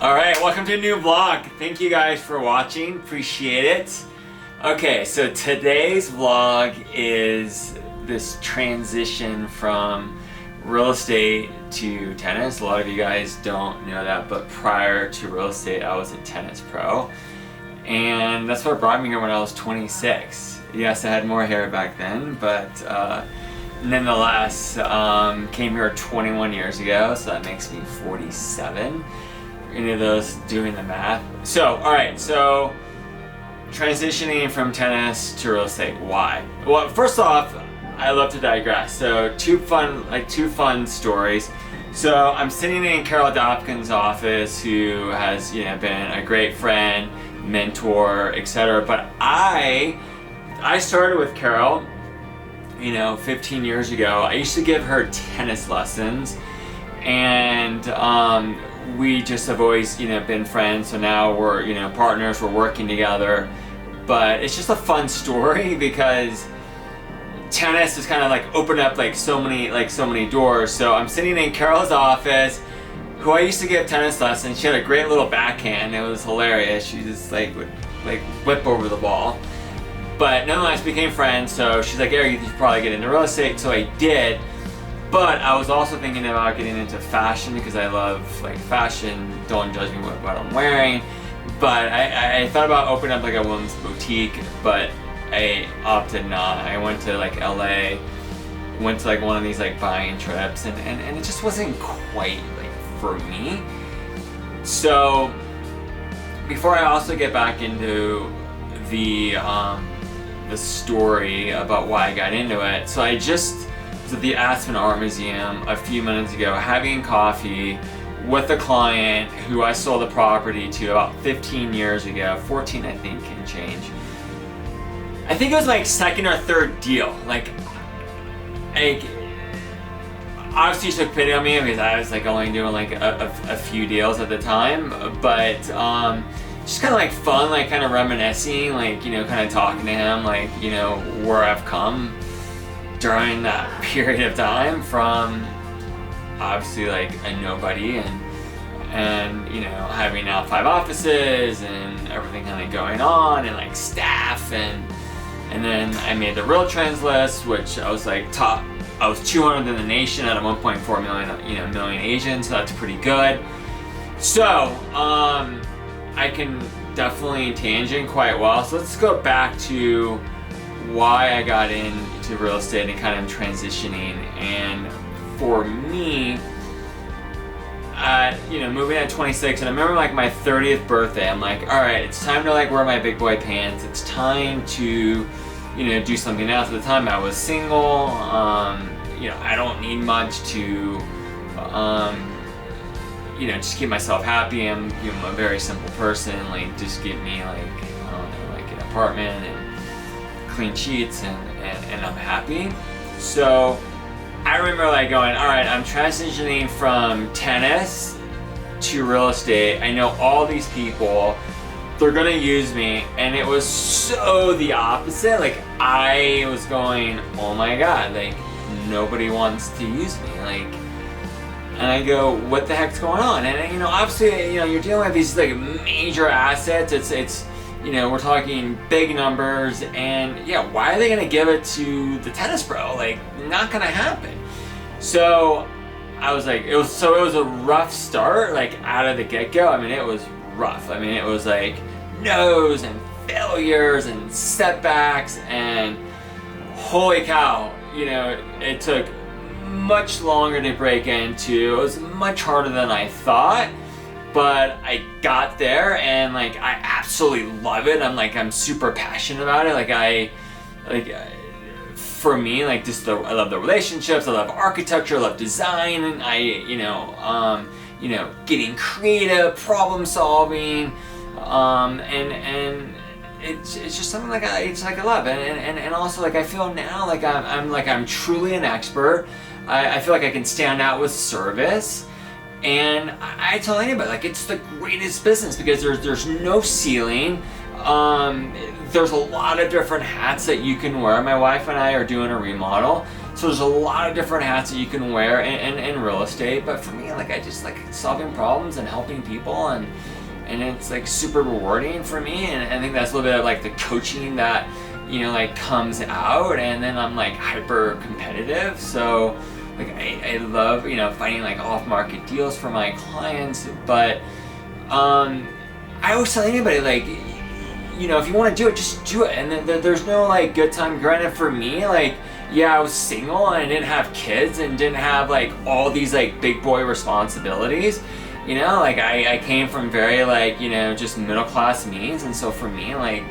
Alright, welcome to a new vlog. Thank you guys for watching, appreciate it. Okay, so today's vlog is this transition from real estate to tennis. A lot of you guys don't know that, but prior to real estate I was a tennis pro. And that's what brought me here when I was 26. Yes, I had more hair back then, but nonetheless, came here 21 years ago, so that makes me 47. Any of those doing the math. So, alright, so transitioning from tennis to real estate, why? Well, first off, I love to digress. So two fun stories. So I'm sitting in Carol Dopkins' office, who has been a great friend, mentor, etc. But I started with Carol 15 years ago. I used to give her tennis lessons, and we just have always been friends. So now we're partners, we're working together. But it's just a fun story because tennis has kind of opened up so many doors. So I'm sitting in Carol's office, who I used to give tennis lessons. She had a great little backhand. It was hilarious. She just would whip over the ball. But nonetheless, became friends. So she's like, Erik, you should probably get into real estate. So I did. But I was also thinking about getting into fashion because I love fashion. Don't judge me what I'm wearing. But I thought about opening up a women's boutique, but I opted not. I went to LA, went to one of these buying trips, and it just wasn't quite for me. So before I also get back into the story about why I got into it, so I just was at the Aspen Art Museum a few minutes ago having coffee with a client who I sold the property to about 15 years ago, 14 I think and change. I think it was my second or third deal. Obviously she took pity on me because I was only doing a few deals at the time, but just kind of fun, kind of reminiscing, kind of talking to him, where I've come during that period of time from obviously a nobody and having now 5 offices and everything kind of going on and staff and then I made the Real Trends list, which I was top. I was 200th in the nation out of 1.4 million, million agents. So that's pretty good. So I can definitely tangent quite well. So let's go back to why I got into real estate and kind of transitioning. And for me, moving at 26, and I remember my 30th birthday, I'm all right, it's time to wear my big boy pants. It's time to do something else. At the time I was single. I don't need much to just keep myself happy. I'm a very simple person. Just give me an apartment and clean sheets and I'm happy. So I remember going, all right, I'm transitioning from tennis to real estate. I know all these people, they're gonna use me, and it was so the opposite. I was going, oh my god, nobody wants to use me. And I go, what the heck's going on? And obviously, you're dealing with these major assets. It's we're talking big numbers, and yeah, why are they gonna give it to the tennis pro? Not gonna happen. So I was it was a rough start, out of the get-go. It was rough. It was no's and failures and setbacks, and holy cow, it took much longer to break into. It was much harder than I thought, but I got there, and I absolutely love it. I'm super passionate about it. For me, I love the relationships, I love architecture, I love design, and getting creative, problem solving, and it's just something I love, and also I feel now I'm truly an expert. I feel I can stand out with service, and I tell anybody it's the greatest business because there's no ceiling. There's a lot of different hats that you can wear. My wife and I are doing a remodel, So there's a lot of different hats that you can wear in real estate, but for me, like, I just like solving problems and helping people, and it's like super rewarding for me, and I think that's a little bit of like the coaching that, you know, like comes out. And then I'm like hyper competitive, so like I love, you know, finding like off-market deals for my clients. But I always tell anybody, like, you know, if you want to do it, just do it. And there's no like good time. Granted, for me, like, yeah, I was single and I didn't have kids and didn't have like all these like big boy responsibilities. You know, like I came from very like, you know, just middle class means, and so for me, like,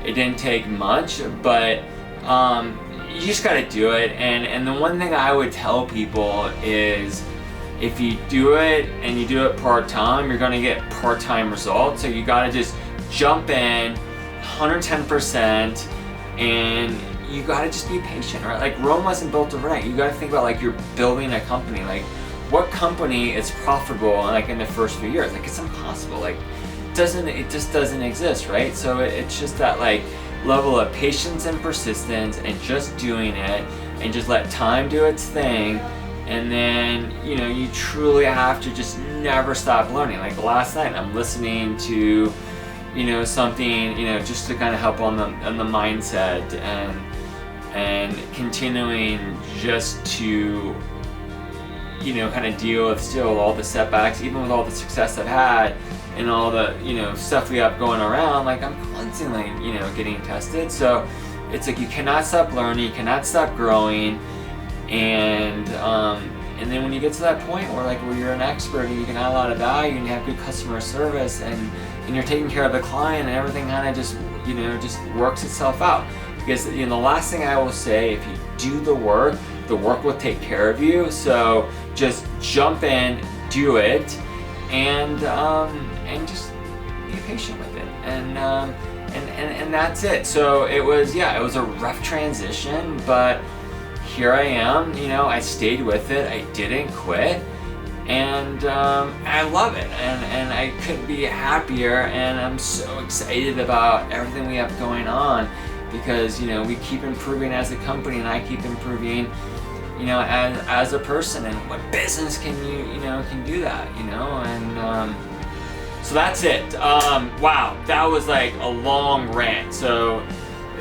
it didn't take much, but you just gotta do it. And the one thing I would tell people is, if you do it and you do it part-time, you're gonna get part-time results. So you gotta just jump in 110%, and you gotta just be patient, right? Like, Rome wasn't built overnight. You gotta think about like you're building a company. Like, what company is profitable like in the first few years? Like, it's impossible. Like, it just doesn't exist, right? So it's just that like level of patience and persistence, and just doing it, and just let time do its thing. And then, you know, you truly have to just never stop learning. Like last night, I'm listening to, you know, something, you know, just to kind of help on the mindset, and continuing just to, you know, kind of deal with still all the setbacks, even with all the success I've had and all the, you know, stuff we have going around. Like, I'm constantly, you know, getting tested. So it's like you cannot stop learning, you cannot stop growing, and then when you get to that point where you're an expert and you can add a lot of value and you have good customer service, and you're taking care of the client, and everything kind of just, you know, just works itself out. Because, you know, the last thing I will say, if you do the work will take care of you. So just jump in, do it, and just be patient with it, and that's it. So it was a rough transition, but here I am. You know, I stayed with it, I didn't quit, and I love it, and I couldn't be happier, and I'm so excited about everything we have going on, because, you know, we keep improving as a company, and I keep improving, you know, as a person. And what business can can do that, you know? And so that's it. Wow, that was like a long rant. So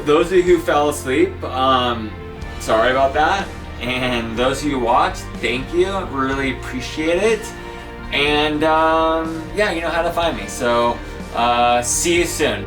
those of you who fell asleep, sorry about that. And those of you who watched, thank you, really appreciate it. And yeah, you know how to find me. So see you soon.